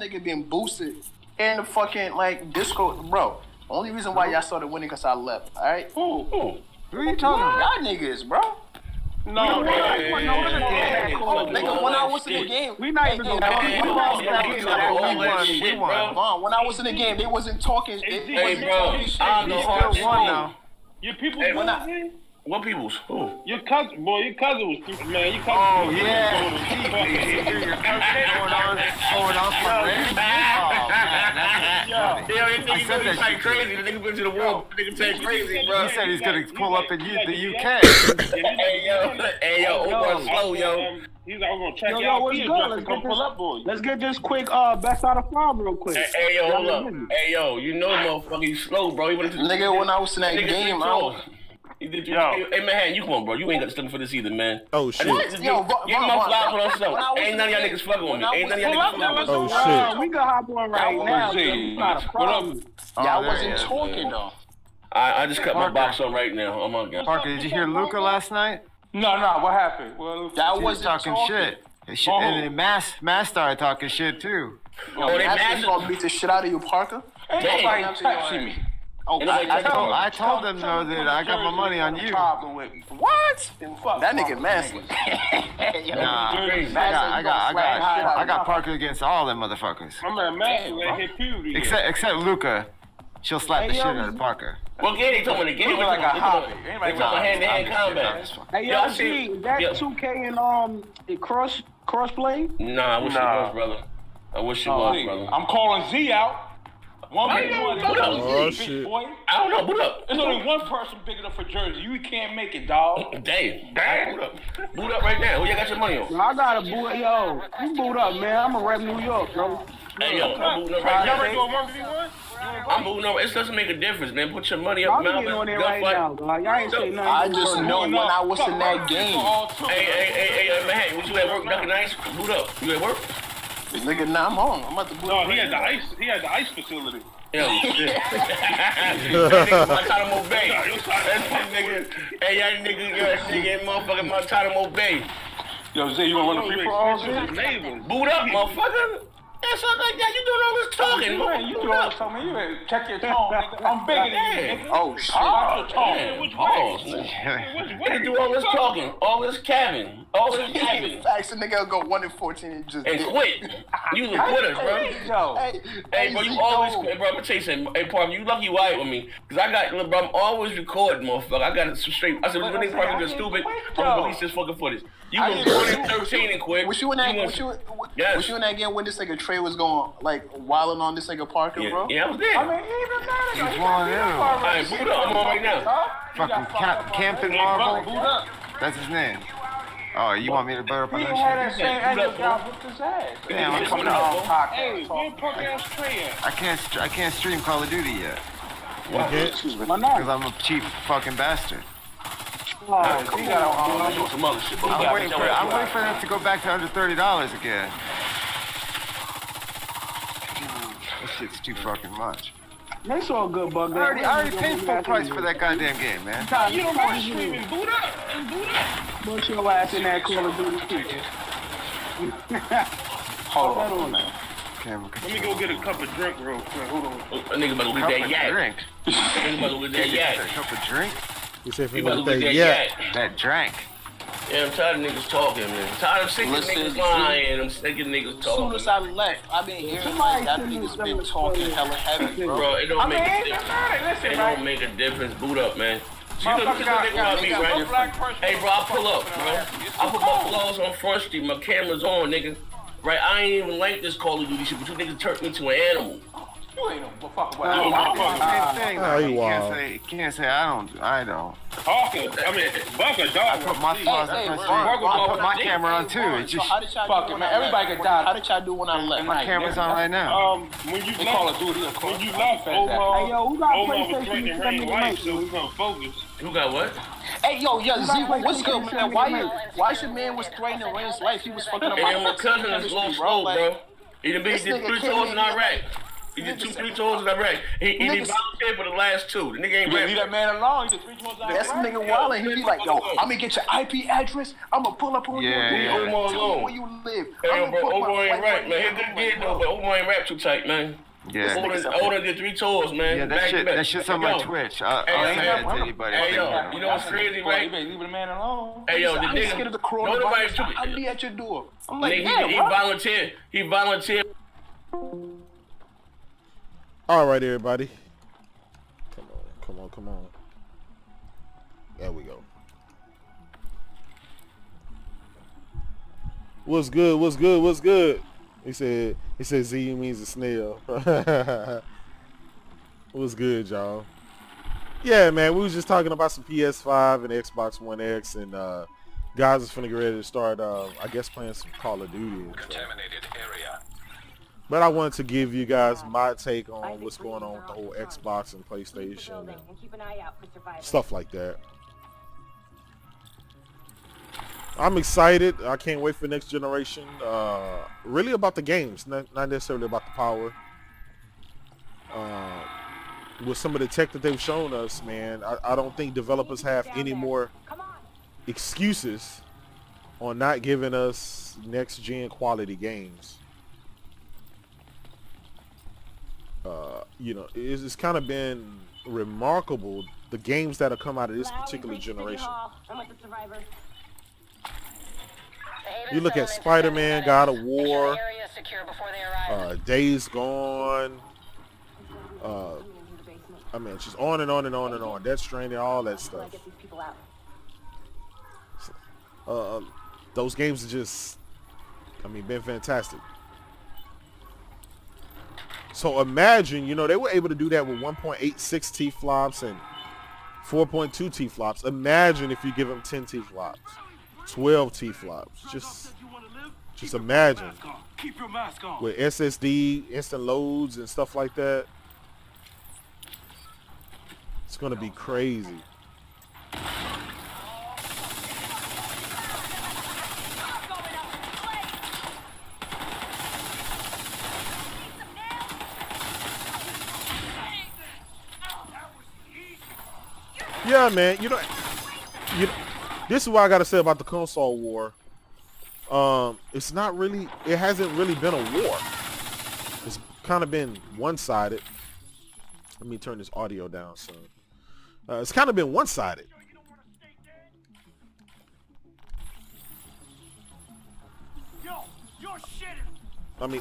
nigga being boosted in the fucking like Discord, bro. Only reason why y'all started winning because I left. All right. Who are you talking about? Y'all niggas, bro. No, nigga, when I was in the game, we not even gonna we won. When I was in the game, they wasn't talking. Hey, bro, I'm the hard one now. Your people, what people's? Who? Your cousin, boy. Your cousin was stupid, man. Your cousin. Oh yeah. Your cousin going on for I said that shit crazy. The nigga went to the wall. The nigga said crazy, bro. He said he's gonna pull up in the UK. Hey yo, slow, yo. He's like, we're gonna check y'all. What's good? Let's get this quick best out of 5 real quick. Hey yo, hold up. Hey yo, you know motherfucker, he's slow, bro. Nigga, when I was in that game, Hey man, you come on, bro. You ain't got to stand for this either, man. Oh shit. Get my flowers for yourself. Ain't none of y'all niggas fucking with me. Ain't none of y'all niggas fucking with me. Oh shit. We can hop on right now. Not a problem. Y'all wasn't talking though. I just cut my box on right now. Oh my god. Parker, did you hear Luca last night? No, what happened? Well, that wasn't talking shit. And then Mass started talking shit too. Yo, Mass gonna beat the shit out of you, Parker. Ain't nobody touching me. I told them though that I got my money on you. What? That nigga Mass. I got Parker against all them motherfuckers. I'm at Mass hit puberty. Except Luca. She'll slap the shit out of Parker. Well, they told me the game like a hobby. They talking hand-to-hand combat. Hey, yo, is that 2K and crossplay? Nah, I wish it was, brother. I wish it was, brother. I'm calling Z out. Oh shit. Boy. I don't know. Boot up. There's only one person big enough for Jersey. You can't make it, dog. Damn. Boot up. Boot up right now. Who you got your money on? I got a boot. Yo, you boot up, man. I'm a rep New York, bro. Hey, yo, I'm booting up right now. Y'all ready to go 1v1? I'm booting up. It doesn't make a difference, man. Put your money up. I'm getting on there right now, dog. Y'all ain't saying nothing. I just know when I was in that game. Hey, man. What you at work? Ducking ice? Boot up. You at work? Nigga, nah, I'm home. I'm about to boot up. No, he had the ice facility. Yo, shit. Nigga, Guantanamo Bay. Hey, y'all nigga, motherfucker, Guantanamo Bay. Yo, Zay, you wanna run a free for all, Zay? Boot up, motherfucker. That's something like that. You doing all this talking, man. You doing all this talking. You better check your tone, nigga. I'm bigger than you, nigga. Oh, shit. Pause. Nigga do all this talking, all this cabbing, all this cabbing. Facts, the nigga go 1-14 and just quit. You the quitters, bro. Hey, bro, you always quit, bro. I'm gonna tell you something. Hey, Parker, you lucky you out with me, cause I got, look, bro, I'm always recording, motherfucker. I got it straight. I said, when niggas Parker get stupid, I'm gonna release this fucking footage. You was 1-13 and quit. Was you in that game when this nigga Trey was going like wilding on this nigga Parker, bro? Yeah, I was there. I mean, even that. He's alright, boot up. I'm on right now. Fucking Camping Marvel. That's his name. Oh, you want me to butter up on that shit? Damn, I'm coming out. Hey, where Parker ass Trey at? I can't stream Call of Duty yet. Why not? Because I'm a cheap fucking bastard. I'm waiting for them to go back to under $30 again. This shit's too fucking much. That's all good, bug. I already paid full price for that goddamn game, man. You don't want to stream and boot up. Put your ass in that Call of Duty shit. Hold on, man. Let me go get a cup of drink real quick. Hold on. A nigga about to get that yak. Nigga about to get that yak. A cup of drink? You said you about to get that yak. That drank. Yeah, I'm tired of niggas talking, man. I'm tired of sick of niggas lying. I'm sick of niggas talking. As soon as I left, I've been hearing like that niggas been talking hella heavy, bro. It don't make a difference. It don't make a difference. Boot up, man. You look at me, right? Hey, bro, I pull up, bro. I put my clothes on Front Street. My camera's on, nigga. Right? I ain't even like this Call of Duty shit, but you niggas turned me into an animal. You ain't no fuck about same thing. You can't say I don't. Talking. I mean, fuck a dog. I put my flaws I put my camera on too. It's just fuck it, man. Everybody can die. How did y'all do when I left? My camera's on right now. When you Call of Duty, when you left, hey yo, who got PlayStation? Rain White, so we gonna focus. Who got what? Hey yo, Z, what's good, man? Why your man was threatening Rain's life? He was fucking up my cousin is slow, bro. He done been 3 tours in Iraq. He did 3 tours in Iraq. He volunteered for the last 2. The nigga ain't leave that man alone. He did 3 tours in Iraq. That's nigga wild, and he be like, yo, I'm gonna get your IP address. I'm gonna pull up on you. Omar alone. Where you live? Hey, bro, Omar ain't rap, man. He a good kid though, but Omar ain't rap too tight, man. Yeah. Older did 3 tours, man. Yeah, that shit's on my Twitch. I'll send that to anybody. Hey, yo, you know what's crazy, right? You better leave the man alone. Hey, yo, the I'm scared of the coronavirus. I'll be at your door. I'm like, he volunteered. He volunteered. All right, everybody. Come on. There we go. What's good? He said Z means a snail. What's good, y'all? Yeah, man, we was just talking about some PS5 and Xbox One X, and guys is finna get ready to start, I guess, playing some Call of Duty. Contaminated area. But I wanted to give you guys my take on what's going on with the whole Xbox and PlayStation and stuff like that. I'm excited. I can't wait for next generation. Really about the games, not necessarily about the power. With some of the tech that they've shown us, man, I don't think developers have any more excuses on not giving us next-gen quality games. You know, it's kind of been remarkable, the games that have come out of this particular generation. You look at Spider-Man, God of War, Days Gone, I mean, just on and on and on and on. Death Stranding, all that stuff. Those games are just, I mean, been fantastic. So imagine, you know, they were able to do that with 1.86 T-flops and 4.2 T-flops. Imagine if you give them 10 T-flops, 12 T-flops. Just imagine. Keep your mask on. With SSD, instant loads, and stuff like that. It's gonna be crazy. Yeah, man. You know, this is what I gotta say about the console war. It's not really. It hasn't really been a war. It's kind of been one-sided. Let me turn this audio down, son. It's kind of been one-sided. I mean,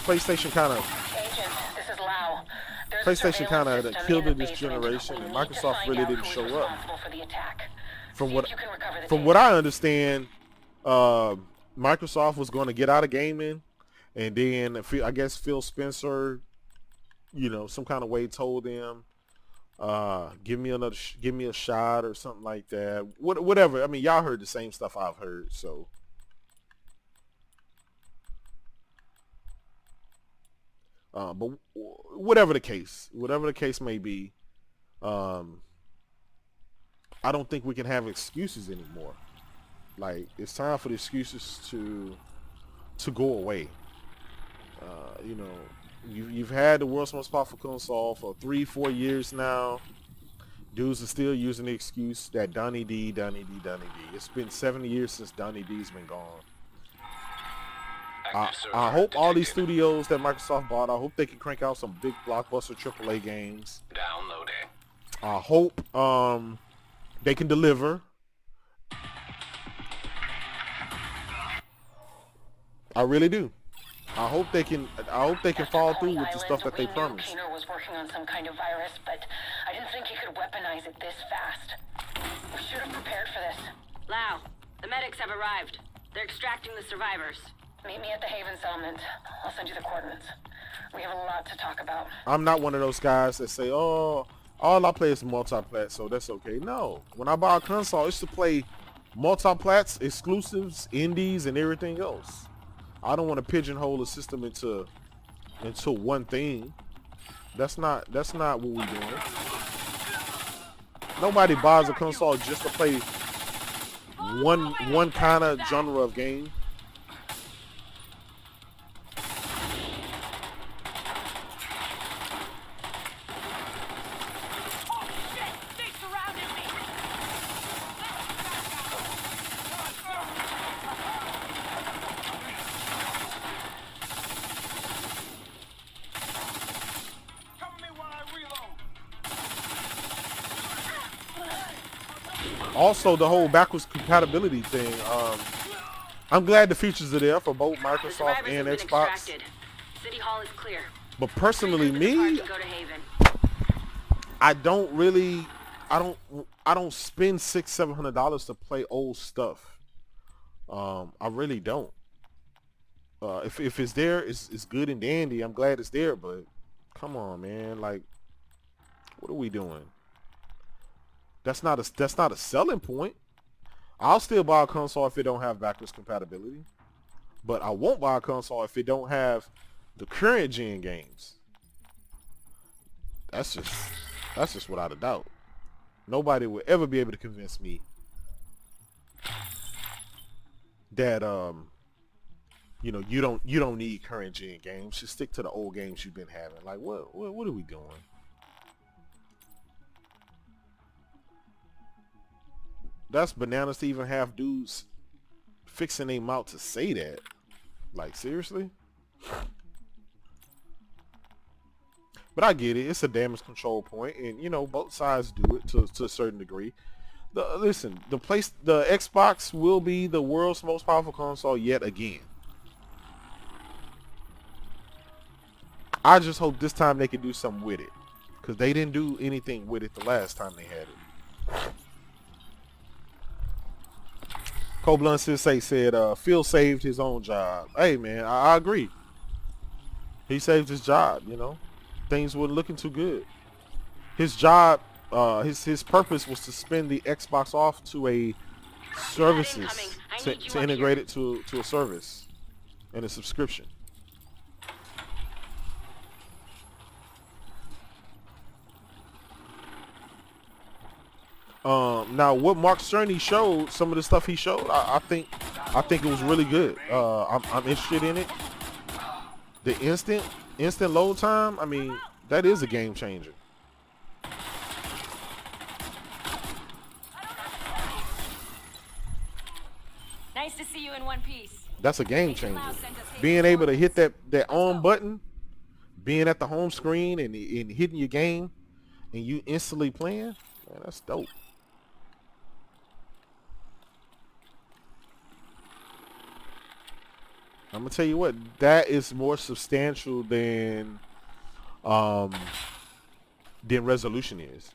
PlayStation kind of. PlayStation kind of killed it this generation, and Microsoft really didn't show up. From what I understand, Microsoft was going to get out of gaming, and then I guess Phil Spencer, you know, some kind of way told them, give me a shot or something like that. Whatever. I mean, y'all heard the same stuff I've heard, so. But whatever the case may be, I don't think we can have excuses anymore. Like, it's time for the excuses to go away. You know, you've had the world's most powerful console for 3-4 years now. Dudes are still using the excuse that Donnie D. It's been 7 years since Donnie D's been gone. I hope all these studios that Microsoft bought, I hope they can crank out some big blockbuster AAA games. Downloading. I hope they can deliver. I really do. I hope they can follow through with the stuff that they promised. Keener was working on some kind of virus, but I didn't think he could weaponize it this fast. We should have prepared for this. Lau, the medics have arrived. They're extracting the survivors. Meet me at the Haven settlement. I'll send you the coordinates. We have a lot to talk about. I'm not one of those guys that say, oh, all I play is multi-plat, so that's okay. No. When I buy a console, it's to play multi-plats, exclusives, indies, and everything else. I don't want to pigeonhole the system into one thing. That's not what we're doing. Nobody buys a console just to play one kind of genre of game. Also, the whole backwards compatibility thing. I'm glad the features are there for both Microsoft and Xbox. City Hall is clear. But personally, me, Go to Haven. I don't really, I don't spend $600-700 to play old stuff. I really don't. If it's there, it's good and dandy. I'm glad it's there, but come on, man. Like, what are we doing? That's not a selling point. I'll still buy a console if it don't have backwards compatibility, but I won't buy a console if it don't have the current gen games. That's just without a doubt. Nobody will ever be able to convince me that you know, you don't need current gen games. Just stick to the old games you've been having. Like, what are we doing? That's bananas to even have dudes fixing their mouth to say that. Like, seriously? But I get it. It's a damage control point, and you know, both sides do it to a certain degree. Listen, the Xbox will be the world's most powerful console yet again. I just hope this time they can do something with it, because they didn't do anything with it the last time they had it. Koblunt Sensei said, Phil saved his own job. Hey, man, I agree. He saved his job, you know. Things weren't looking too good. His job, his purpose was to spin the Xbox off to a services, to integrate it to a service and a subscription. Now what Mark Cerny showed, some of the stuff he showed, I think it was really good. I'm interested in it. The instant load time, I mean, that is a game changer. Nice to see you in one piece. That's a game changer. Being able to hit that on button, being at the home screen and hitting your game, and you instantly playing, man, that's dope. I'm gonna tell you what, that is more substantial than resolution is.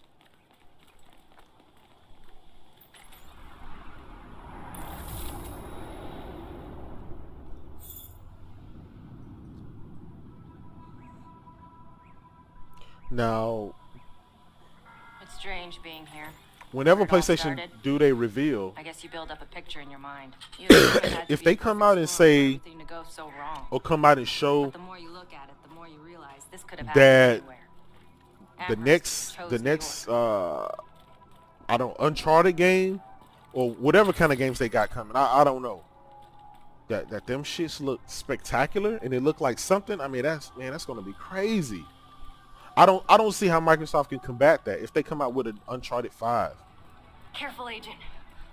Now, It's strange being here. whenever PlayStation do they reveal, I guess you build up a picture in your mind. if they come out and say, or come out and show the more you look at it, the more you realize this could have that happened the next Uncharted game or whatever kind of games they got coming, I don't know, that them shits look spectacular and they look like something. I mean, that's gonna be crazy. I don't see how Microsoft can combat that if they come out with an Uncharted 5. Careful, Agent.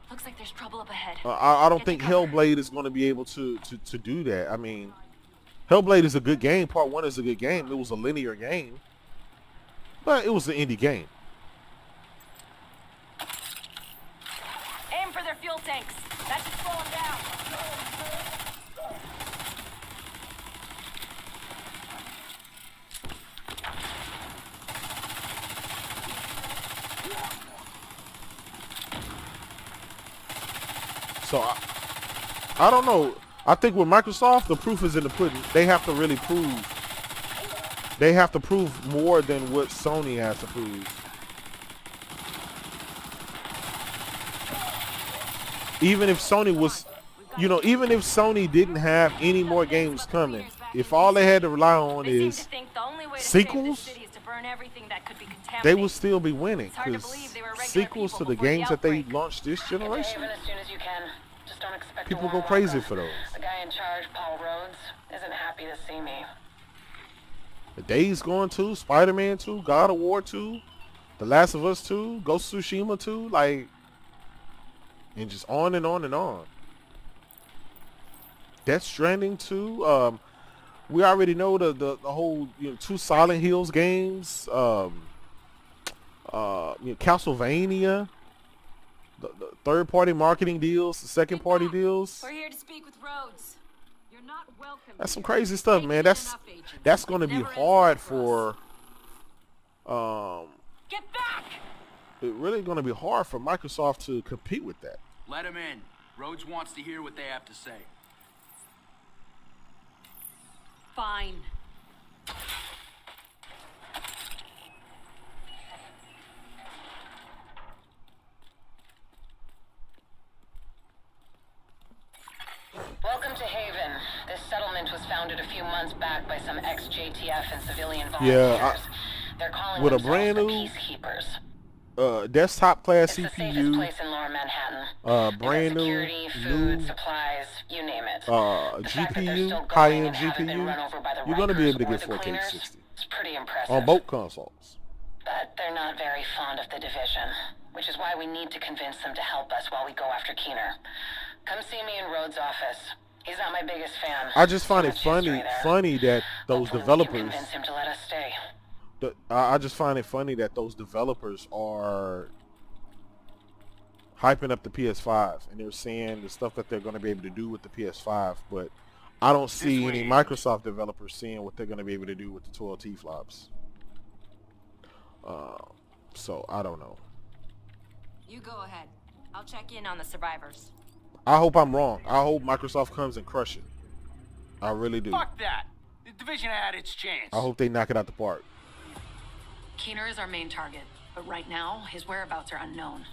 Looks like there's trouble up ahead. I don't think Hellblade is going to be able to do that. I mean, Hellblade is a good game. Part 1 is a good game. It was a linear game, but it was an indie game. Aim for their fuel tanks. That should slow them down. So I don't know. I think with Microsoft, the proof is in the pudding. They have to really prove. They have to prove more than what Sony has to prove. Even if Sony was, you know, even if Sony didn't have any more games coming, if all they had to rely on is sequels, they will still be winning, because sequels to the games that they launched this generation, people go crazy for those. The guy in charge, Paul Rhodes, isn't happy to see me. The Days Gone 2, Spider-Man 2, God of War 2, The Last of Us 2, Ghost of Tsushima 2, like, and just on and on and on. Death Stranding 2. We already know the whole, you know, 2 Silent Hills games. You know, Castlevania. the third-party marketing deals, the second-party deals. We're here to speak with Rhodes. You're not welcome. That's some crazy stuff, man. That's going to be hard for. Get back! It's really going to be hard for Microsoft to compete with that. Let him in. Rhodes wants to hear what they have to say. Fine. Welcome to Haven. This settlement was founded a few months back by some ex-JTF and civilian Yeah, volunteers. They're calling with a themselves brand the new Peacekeepers. desktop class It's the safest CPU, place in Lower Manhattan. brand new, security, food, supplies, you name it. The fact that they're GPU, still going high-end and haven't been run GPU. over by the You're going to be Rikers able to or get the 4K cleaners, 60 It's pretty impressive. on both consoles. But they're not very fond of the division, which is why we need to convince them to help us while we go after Keener. Come see me in Rhodes' office. He's not my biggest fan. I just find Too it much history there. funny that those Hopefully we can developers. convince him to let us stay. I just find it funny that those developers are hyping up the PS5 and they're saying the stuff that they're going to be able to do with the PS5, but I don't see any Microsoft developers saying what they're going to be able to do with the 12 T-flops. So I don't know. You go ahead. I'll check in on the survivors. I hope I'm wrong. I hope Microsoft comes and crush it. I really do. Fuck that. The division had its chance. I hope they knock it out the park. Keener is our main target, but right now, his whereabouts are unknown.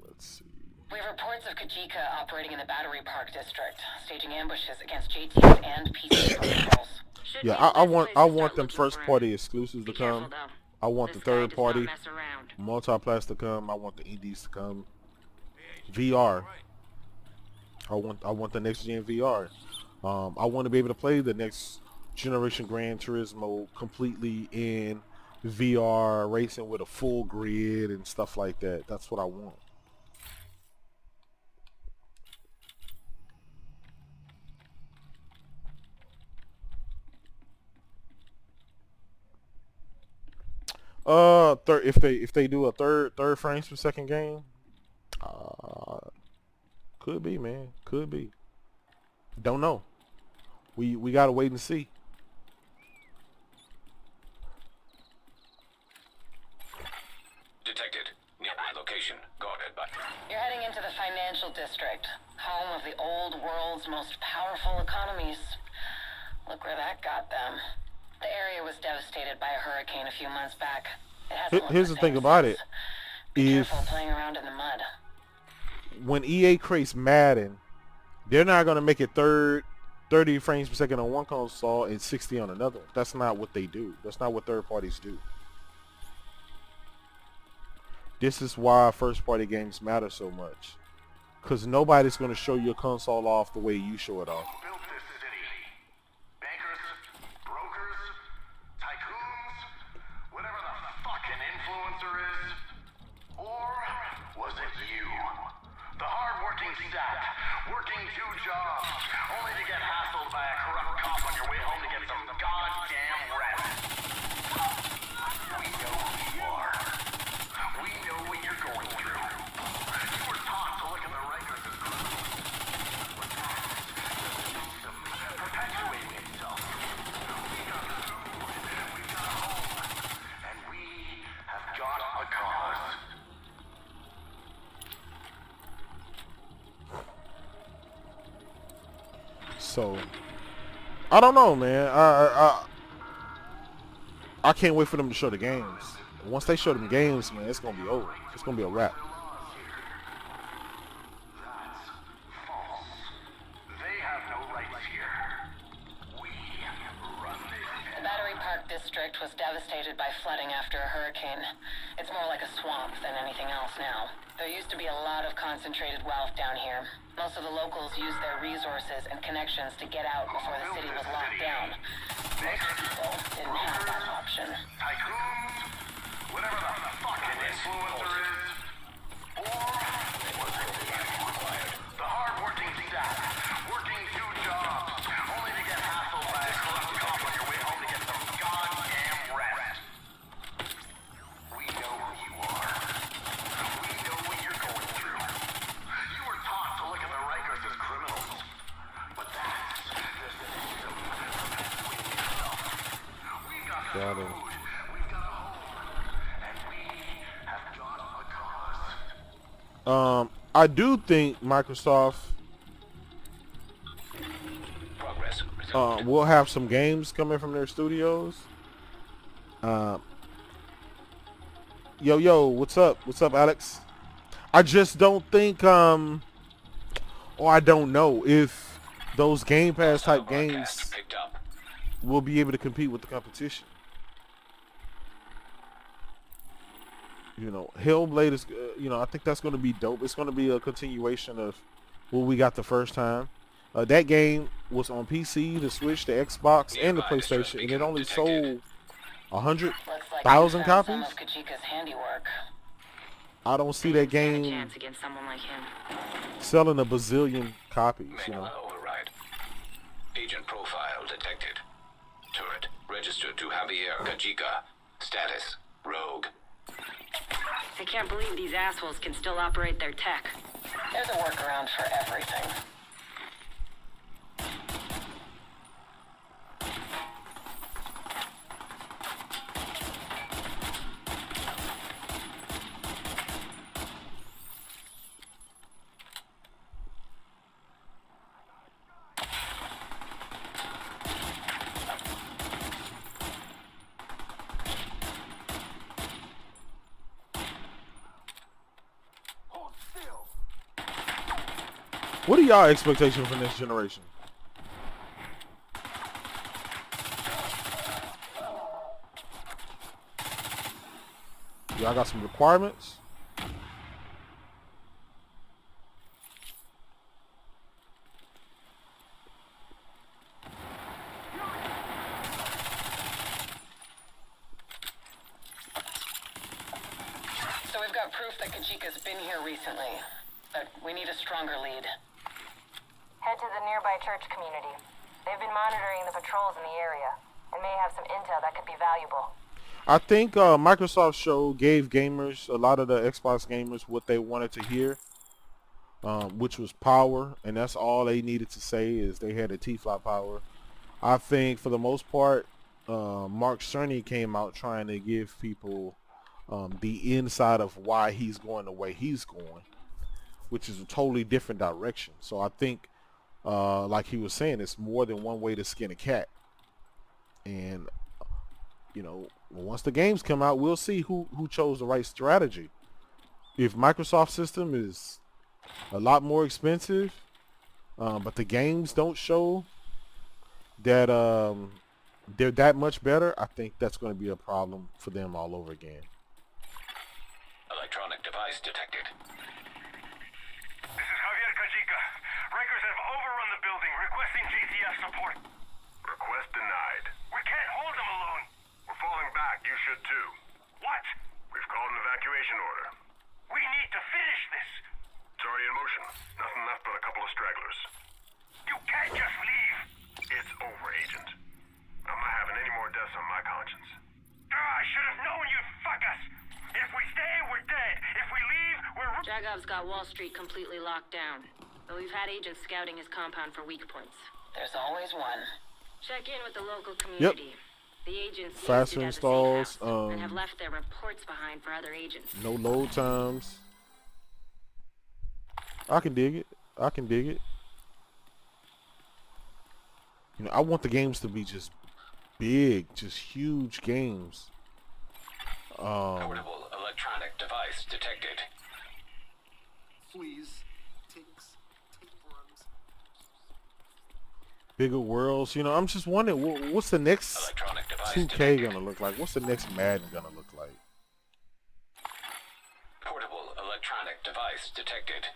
Let's see. We have reports of Kajika operating in the Battery Park district, staging ambushes against JTF and PC patrols. Yeah, I want them first party exclusives to come. I want the third party multiplats to come. I want the indies to come. VR. I want the next gen VR. I want to be able to play the next generation Gran Turismo completely in VR, racing with a full grid and stuff like that. That's what I want. If they do a third frames per second game, could be, man, could be. Don't know. We gotta wait and see. Detected. Nearby location. Go ahead, bud. You're heading into the financial district, home of the old world's most powerful economies. Look where that got them. The area was devastated by a hurricane a few months back. It hasn't looked Here's the thing same about since. it. Be If careful playing around in the mud. when EA creates Madden, they're not gonna make it 30 frames per second on one console and 60 on another. That's not what they do. That's not what third parties do. This is why first party games matter so much. Because nobody's gonna show your console off the way you show it off. Built this city. Bankers, brokers, tycoons, whatever the fucking influencer is. Or was it you? The hard-working sap, working 2 jobs, only to get hassled by a corrupt cop on your way home to get some goddamn rest. We know who you are. We know what you're going through. You were taught to look at the Rikers as perpetuating itself. We got food, we got a home, and we have got a cause. So I don't know, man. I can't wait for them to show the games. Once they show them games, man, it's gonna be over. It's gonna be a wrap. That's false. They have no rights here. We run this. The Battery Park district was devastated by flooding after a hurricane. It's more like a swamp than anything else now. There used to be a lot of concentrated wealth down here. Most of the locals used their resources and connections to get out before the city was locked down. Most people didn't have that option. Tycoons, whatever the fucking influencer is, or was it you? The hard-working staff, working 2 jobs, only to get hassled by a corrupt cop on your way home to get some goddamn rest. We know who you are. We know what you're going through. You were taught to look at the Rikers as criminals, but that's just an anthem for best winning yourself. We've got Got him. food, we've got a home, and we have got a cause. I do think Microsoft Progress. will have some games coming from their studios. Yo, what's up? What's up, Alex? I just don't think, or I don't know if those Game Pass type games Picked up. will be able to compete with the competition. You know, Hellblade is, I think that's going to be dope. It's going to be a continuation of what we got the first time. That game was on PC, the Switch, the Xbox, and the PlayStation, and it only sold 100,000 copies. Some of Kajika's handiwork. I don't see that Stand a game chance against someone like him. selling a bazillion copies, you Manual know. override. Agent profile detected. Turret registered to Javier Kajika. Status rogue. I can't believe these assholes can still operate their tech. There's a workaround for everything. What are y'all expectations from this generation? Y'all got some requirements? So we've got proof that Kajika's been here recently, but we need a stronger lead. Head to the nearby church community. They've been monitoring the patrols in the area and may have some intel that could be valuable. I think Microsoft's show gave gamers, a lot of the Xbox gamers, what they wanted to hear, which was power, and that's all they needed to say is they had a T-flop power. I think for the most part, Mark Cerny came out trying to give people the inside of why he's going the way he's going, which is a totally different direction. So I think, like he was saying, it's more than one way to skin a cat. And, you know, once the games come out, we'll see who chose the right strategy. If Microsoft's system is a lot more expensive, but the games don't show that they're that much better, I think that's going to be a problem for them all over again. Electronic device detected. This is Javier Kajika. Rikers have overrun the building, requesting JTF support. Request denied. We can't hold them alone. We're falling back. You should too. What? We've called an evacuation order. We need to finish this. It's already in motion. Nothing left but a couple of stragglers. You can't just leave. It's over, Agent. I'm not having any more deaths on my conscience. I should have known you'd fuck us. If we stay, we're dead. If we leave, we're... Jagov's got Wall Street completely locked down, but we've had agents scouting his compound for weak points. There's always one. Check in with the local community. The agents Faster used it as a installs, safe house and have left their reports behind for other agents. No load times. I can dig it. I can dig it. You know, I want the games to be just big, just huge games. Portable electronic device detected. Fleas, ticks, tapeworms. Bigger worlds. You know, I'm just wondering, what's the next Electronic device 2K detected. gonna look like? What's the next Madden gonna look like? Portable electronic device detected.